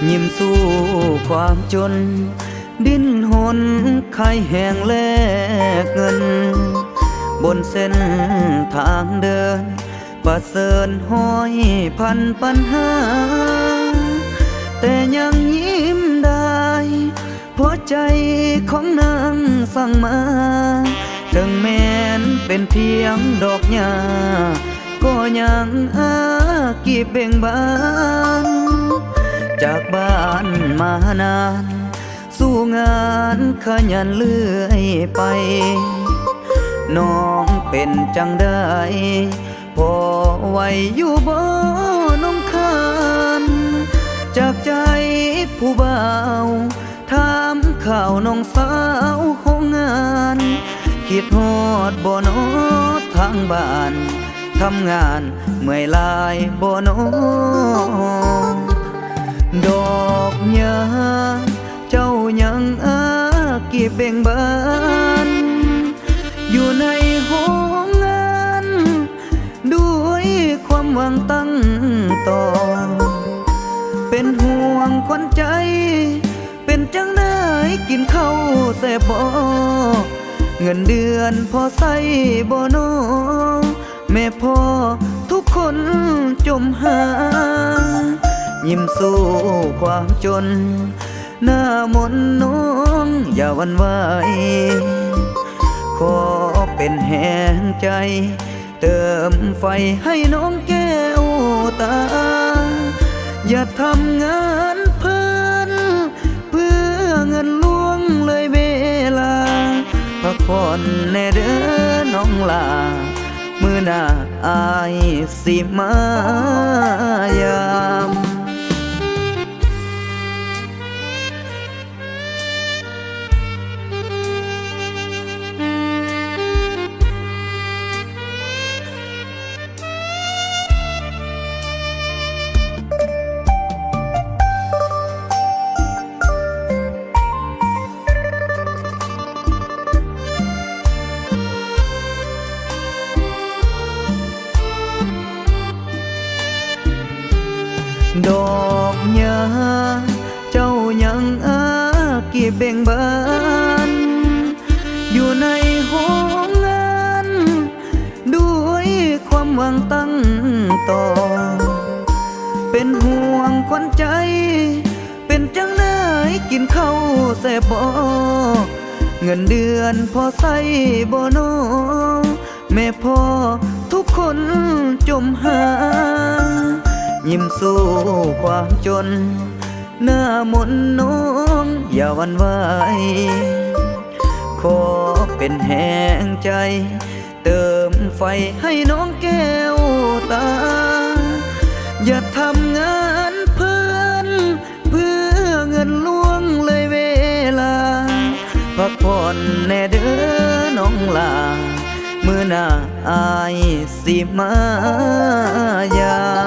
ยิ้มสู้ความจนดิ้นหนไข้แห้งแลกเงินบนเส้นทางเดินประเสริญห้อยพันปัญหาแต่ยังยิ้มได้เพราะใจของนางสั่งมาถึงแม้นเป็นเพียงดอกหญ้าก็ยังกีบเบ่งบานจากบ้านมานานสู้งานขยันเลื่อยไปน้องเป็นจังได้พอไหวอยู่บ่น้องคานจากใจผู้บ่าวถามข่าวน้องสาวห้องงานคิดฮอดบ่นอทางบ้านทำงานเมื่อยลายบ่นอดอกหญ้าเจ้ายังกีบเบ่งบานอยู่ในห้องงานด้วยความหวังตั้งต่อเป็นห่วงขวัญใจเป็นจังได้กินข้าวแซ่บบ่เงินเดือนพอใส่บ่นอแม่พ่อทุกคนจมหายิ้มสู้ความจนหน้ามนน้องอย่าหวั่นไหวขอเป็นแห่งใจเติมไฟให้น้องแก้วตาอย่าทำงานเพิ่นเพื่อเงินล่วงเลยเวลาพักผ่อนแน่เด้อน้องลามื้อหน้าอายสิมายามดอกหญ้าเจ้ายังกีบเบ่งบานอยู่ในห้องงานด้วยความหวังตั้งต่อเป็นห่วงขวัญใจเป็นจังได้กินข้าวแซ่บบ่เงินเดือนพอใส่บ่นอแม่พ่อทุกคนจมหายิ้มสู้ความจนหน้ามนน้องอย่าหวั่นไหวขอเป็นแห่งใจเติมไฟให้น้องแก้วตาอย่าทำงานเพื่อนเพื่อเงินล่วงเลยเวลาพักผ่อนแน่เด้อน้องลามื้อหน้าอายสิมายา